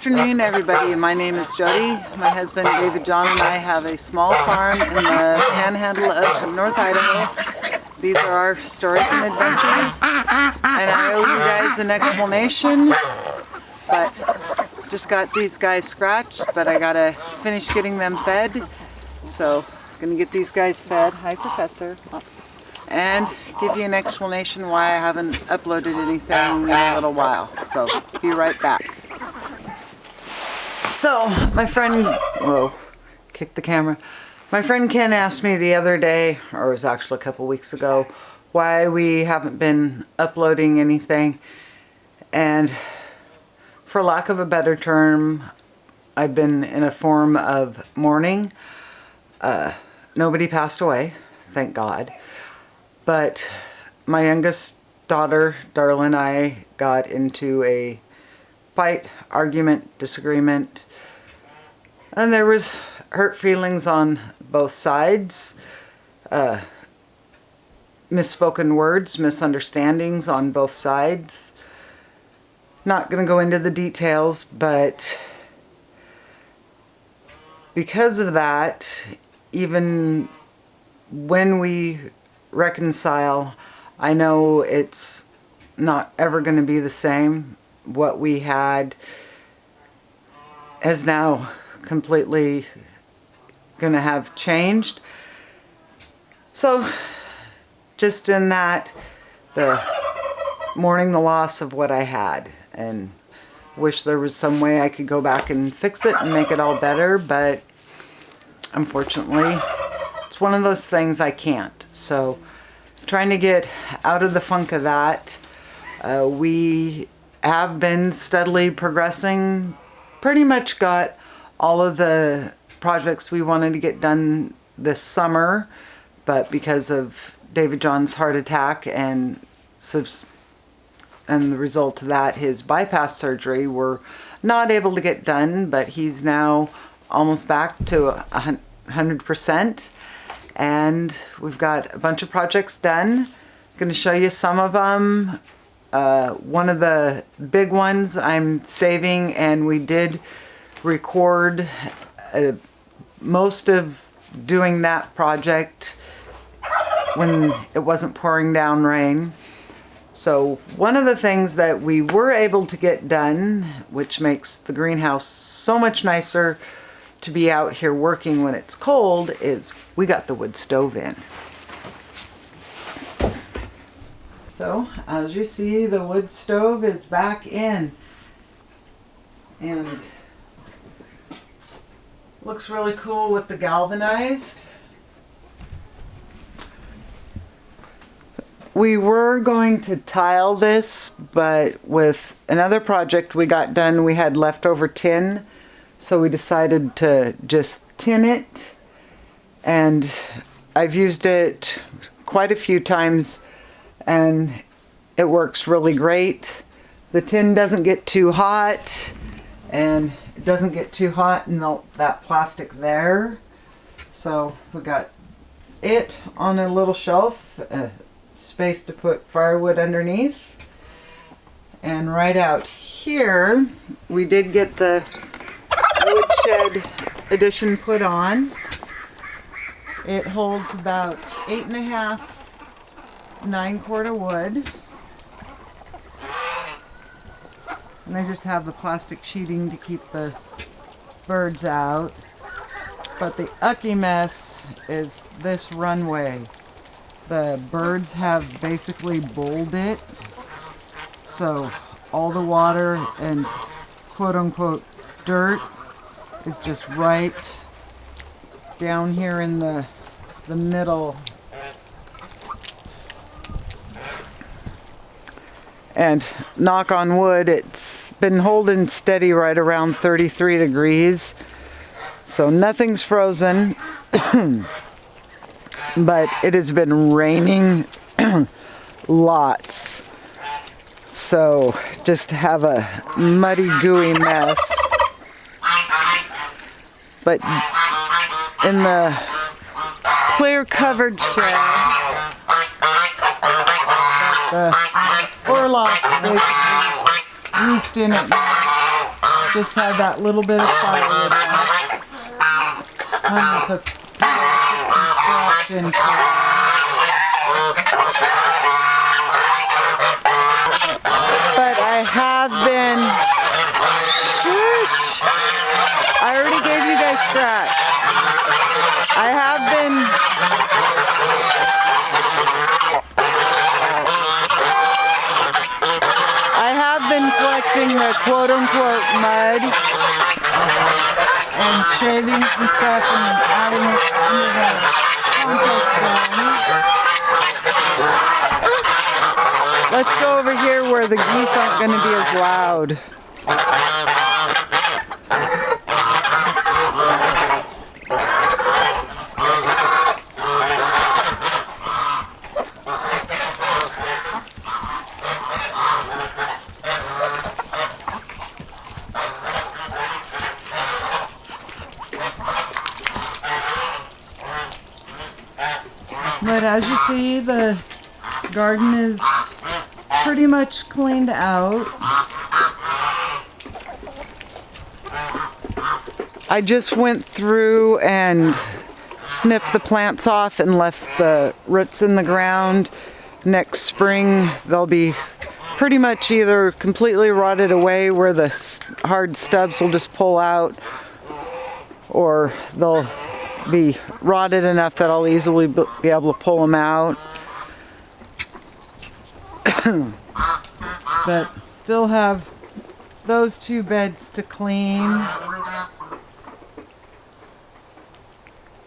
afternoon, everybody. My name is Jody. My husband David John and I have a small farm in the panhandle of North Idaho. These are our stories and adventures, and I owe you guys an explanation, but just got these guys scratched, but I gotta finish getting them fed. So I'm gonna get these guys fed. Hi, Professor. And give you an explanation why I haven't uploaded anything in a little while. So be right back. So my friend, whoa, kicked the camera. My friend Ken asked me the other day, or it was actually a couple weeks ago, why we haven't been uploading anything. And for lack of a better term, I've been in a form of mourning. Nobody passed away, thank God. But my youngest daughter, Darla, and I got into a fight, argument, disagreement, and there was hurt feelings on both sides, misspoken words, misunderstandings on both sides. Not going to go into the details, but because of that, even when we reconcile, I know it's not ever going to be the same. What we had is now completely going to have changed. So just in that, the mourning the loss of what I had, and wish there was some way I could go back and fix it and make it all better, but unfortunately it's one of those things I can't. So trying to get out of the funk of that. We have been steadily progressing, pretty much got all of the projects we wanted to get done this summer, but because of David John's heart attack and the result of that, his bypass surgery, we're not able to get done, but he's now almost back to 100%. And we've got a bunch of projects done. I'm going to show you some of them. One of the big ones I'm saving, and we did record most of doing that project when it wasn't pouring down rain. So one of the things that we were able to get done, which makes the greenhouse so much nicer to be out here working when it's cold, is we got the wood stove in. So as you see, the wood stove is back in, and looks really cool with the galvanized. We were going to tile this, but with another project we got done, we had leftover tin, so we decided to just tin it. And I've used it quite a few times, and it works really great. The tin doesn't get too hot, and it doesn't get too hot and melt that plastic there. So we got it on a little shelf, space to put firewood underneath. And right out here, we did get the woodshed edition put on. It holds about 8.5, 9 quart of wood. And I just have the plastic sheeting to keep the birds out. But the ucky mess is this runway. The birds have basically bowled it, so all the water and quote-unquote dirt is just right down here in the middle. And knock on wood, it's been holding steady right around 33 degrees, so nothing's frozen. But it has been raining lots, so just have a muddy, gooey mess. But in the clear covered shed, the Orloffs basically roost in at night. Just had that little bit of firewood left. I'm gonna put some scratch into it. But I have been, shush, I already gave you guys scratch. I have been, collecting the quote-unquote mud and shavings and stuff and adding it into the compost bin. Let's go over here where the geese aren't going to be as loud. But as you see, the garden is pretty much cleaned out. I just went through and snipped the plants off and left the roots in the ground. Next spring, they'll be pretty much either completely rotted away where the hard stubs will just pull out, or they'll be rotted enough that I'll easily be able to pull them out. But still have those two beds to clean.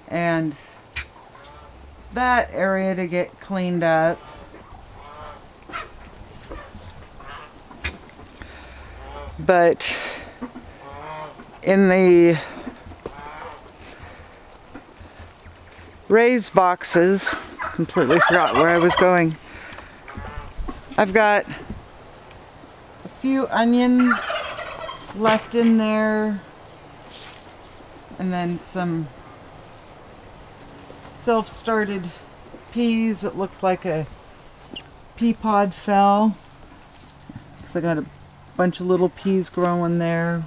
And that area to get cleaned up. But in the raised boxes, completely forgot where I was going. I've got a few onions left in there, and then some self-started peas. It looks like a pea pod fell, because I got a bunch of little peas growing there.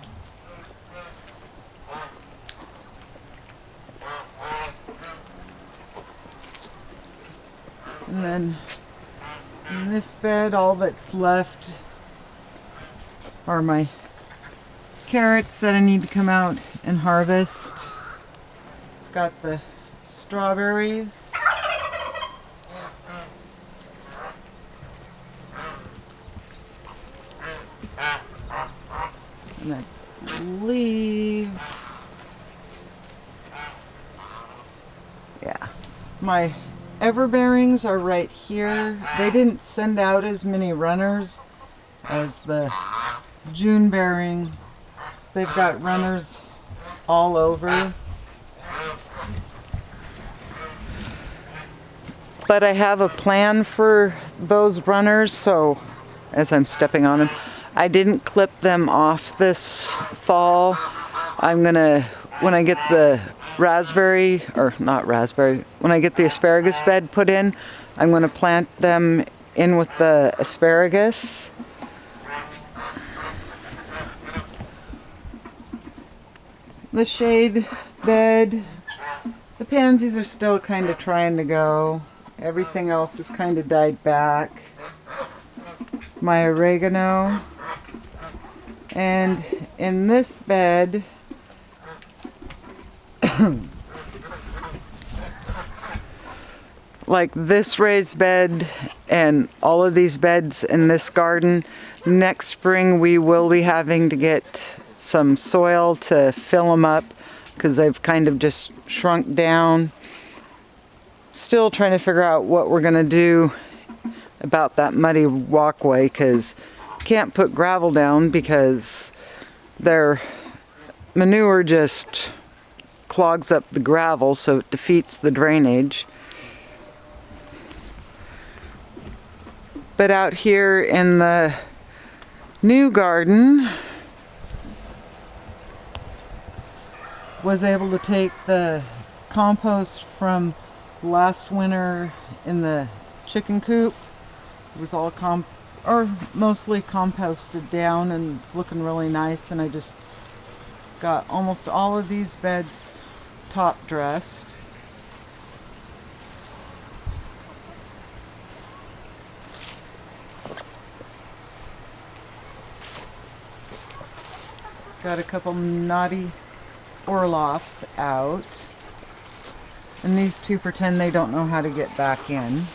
And then in this bed, all that's left are my carrots that I need to come out and harvest. Got the strawberries. And I believe, yeah, my everbearings are right here. They didn't send out as many runners as the June bearing. So they've got runners all over. But I have a plan for those runners, so as I'm stepping on them, I didn't clip them off this fall. I'm gonna, when I get the raspberry, or not raspberry, when I get the asparagus bed put in, I'm going to plant them in with the asparagus. The shade bed, the pansies are still kind of trying to go. Everything else has kind of died back. My oregano. And in this bed, like this raised bed and all of these beds in this garden, next spring we will be having to get some soil to fill them up because they've kind of just shrunk down. Still trying to figure out what we're going to do about that muddy walkway, because can't put gravel down because their manure just clogs up the gravel, so it defeats the drainage. But out here in the new garden, was able to take the compost from last winter in the chicken coop. It was all are mostly composted down and it's looking really nice, and I just got almost all of these beds top dressed. Got a couple naughty Orloffs out. And these two pretend they don't know how to get back in.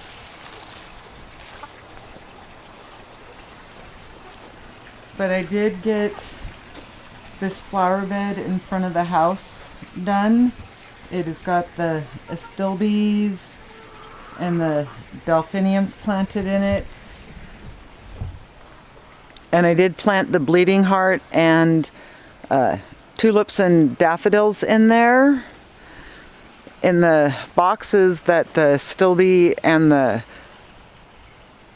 But I did get this flower bed in front of the house done. It has got the astilbes and the delphiniums planted in it. And I did plant the bleeding heart and tulips and daffodils in there. In the boxes that the astilbe and the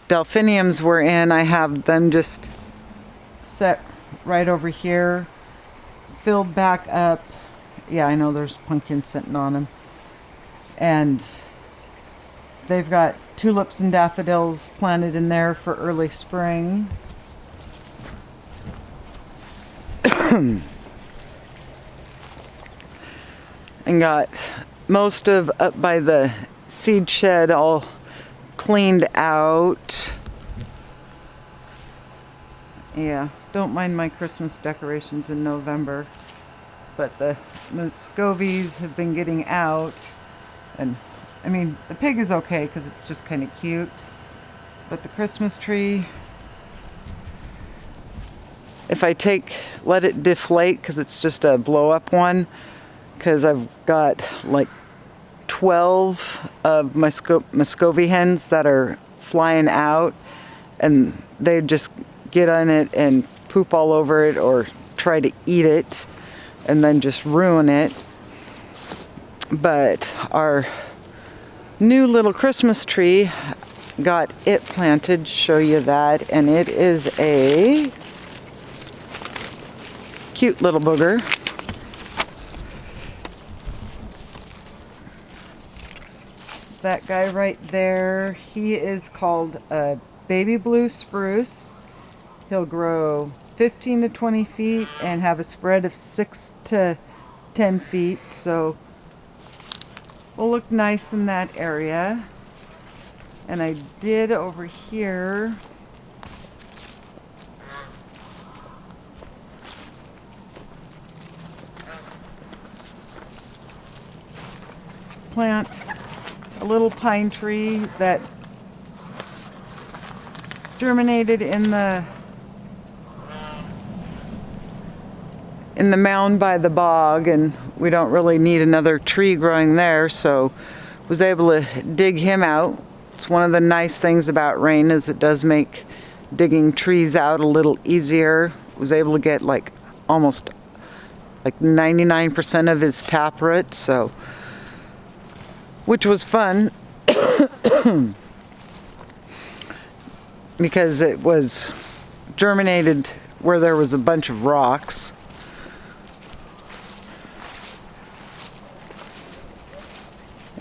delphiniums were in, I have them just set right over here, filled back up. Yeah, I know there's pumpkins sitting on them. And they've got tulips and daffodils planted in there for early spring. And got most of up by the seed shed all cleaned out. Yeah, don't mind my Christmas decorations in November, but the Muscovies have been getting out. And I mean, the pig is okay because it's just kind of cute, but the Christmas tree, if I let it deflate, because it's just a blow up one, because I've got like 12 of my Muscovy hens that are flying out, and they just get on it and poop all over it or try to eat it and then just ruin it. But our new little Christmas tree, got it planted, show you that, and it is a cute little booger. That guy right there, he is called a baby blue spruce. He'll grow 15 to 20 feet and have a spread of 6 to 10 feet, so will look nice in that area. And I did over here plant a little pine tree that germinated in the mound by the bog, and we don't really need another tree growing there, so was able to dig him out. It's one of the nice things about rain is it does make digging trees out a little easier. Was able to get like almost like 99% of his taproot, so which was fun because it was germinated where there was a bunch of rocks.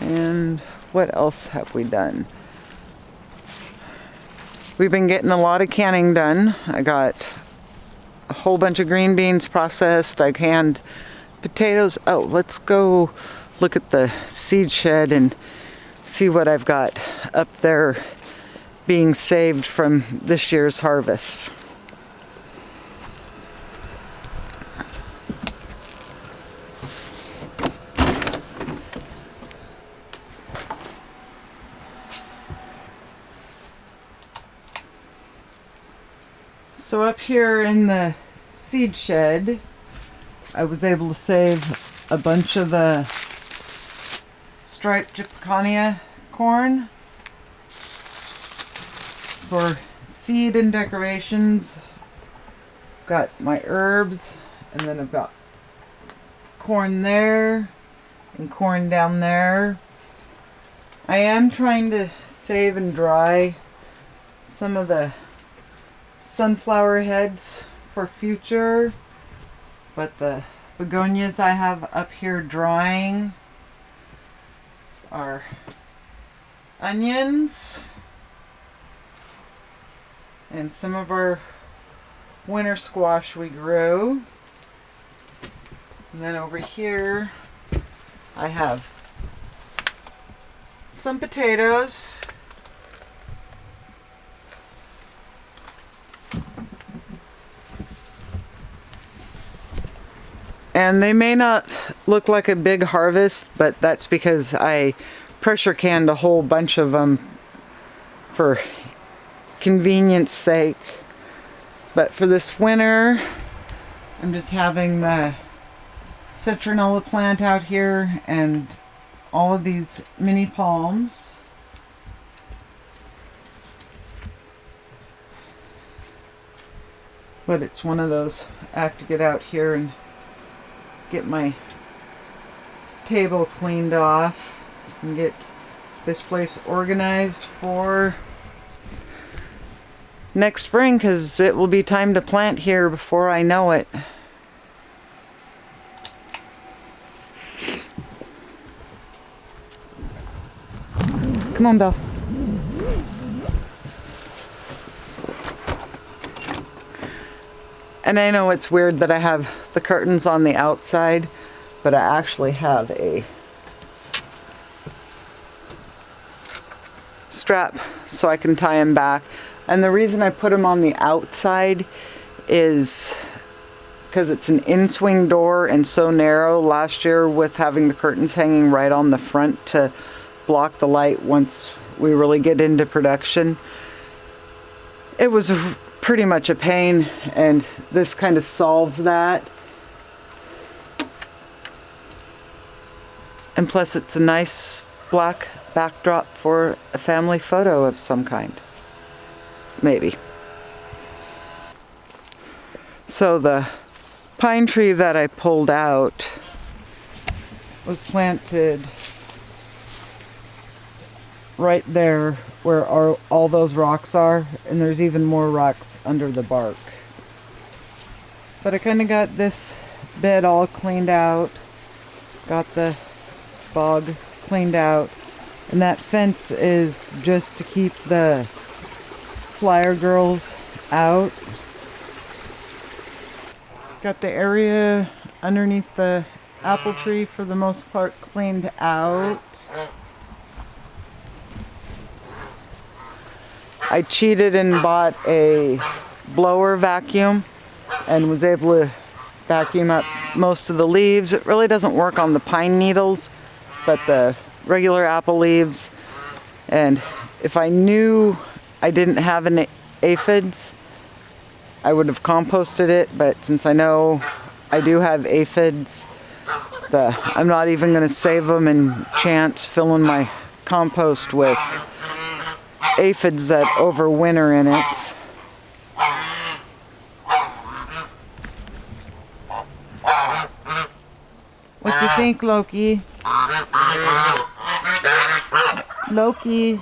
And what else have we done? We've been getting a lot of canning done. I got a whole bunch of green beans processed. I canned potatoes. Oh, let's go look at the seed shed and see what I've got up there being saved from this year's harvest. So up here in the seed shed, I was able to save a bunch of the striped Japonica corn for seed and decorations. Got my herbs, and then I've got corn there and corn down there. I am trying to save and dry some of the sunflower heads for future, but the begonias I have up here drying are onions, And some of our winter squash we grew. And then over here I have some potatoes. And they may not look like a big harvest, but that's because I pressure canned a whole bunch of them for convenience sake. But for this winter, I'm just having the citronella plant out here and all of these mini palms. But it's one of those, I have to get out here and get my table cleaned off and get this place organized for next spring, because it will be time to plant here before I know it. Come on, Belle. And I know it's weird that I have the curtains on the outside, but I actually have a strap so I can tie them back. And the reason I put them on the outside is because it's an in-swing door and so narrow. Last year, with having the curtains hanging right on the front to block the light once we really get into production, it was pretty much a pain, and this kind of solves that. And plus it's a nice black backdrop for a family photo of some kind. Maybe. So the pine tree that I pulled out was planted right there where all those rocks are, and there's even more rocks under the bark. But I kind of got this bed all cleaned out, got the bog cleaned out, and that fence is just to keep the flyer girls out. Got the area underneath the apple tree for the most part cleaned out. I cheated and bought a blower vacuum and was able to vacuum up most of the leaves. It really doesn't work on the pine needles, but the regular apple leaves. And if I knew I didn't have an aphids, I would have composted it, but since I know I do have aphids, I'm not even going to save them and chance filling my compost with aphids that overwinter in it. What you think, Loki? Loki.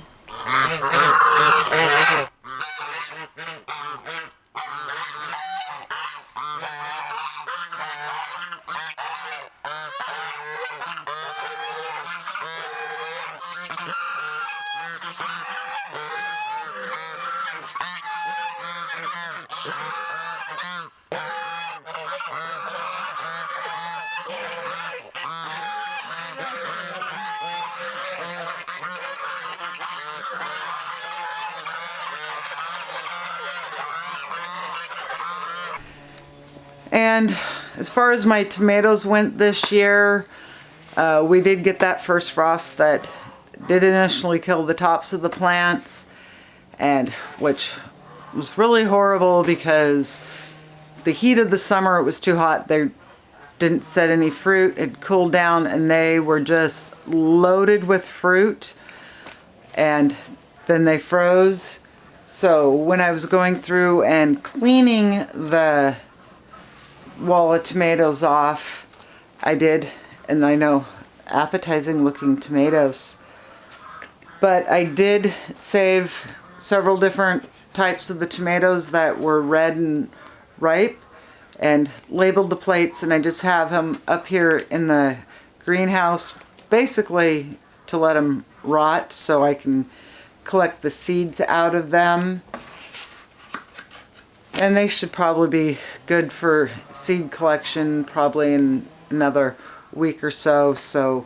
And as far as my tomatoes went this year, we did get that first frost that did initially kill the tops of the plants, and which was really horrible because the heat of the summer, it was too hot. They didn't set any fruit. It cooled down and they were just loaded with fruit, and then they froze. So when I was going through and cleaning the wall of tomatoes off, I did, and I know, appetizing looking tomatoes, but I did save several different types of the tomatoes that were red and ripe and labeled the plates, and I just have them up here in the greenhouse basically to let them rot so I can collect the seeds out of them. And they should probably be good for seed collection probably in another week or so. So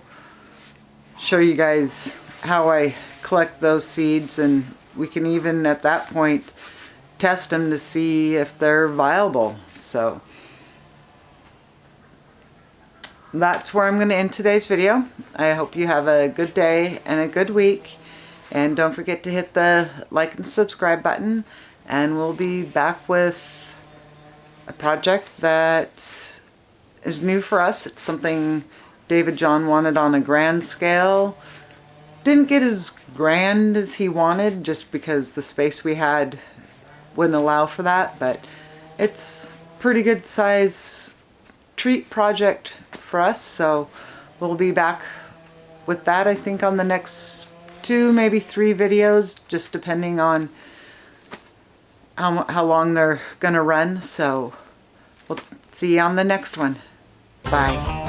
show you guys how I collect those seeds, and we can even at that point test them to see if they're viable. So that's where I'm going to end today's video. I hope you have a good day and a good week. And don't forget to hit the like and subscribe button. And we'll be back with a project that is new for us. It's something David John wanted on a grand scale. Didn't get as grand as he wanted just because the space we had wouldn't allow for that. But it's pretty good size treat project for us. So we'll be back with that, I think, on the next 2, maybe 3 videos, just depending on how long they're gonna run. So we'll see you on the next one. Bye.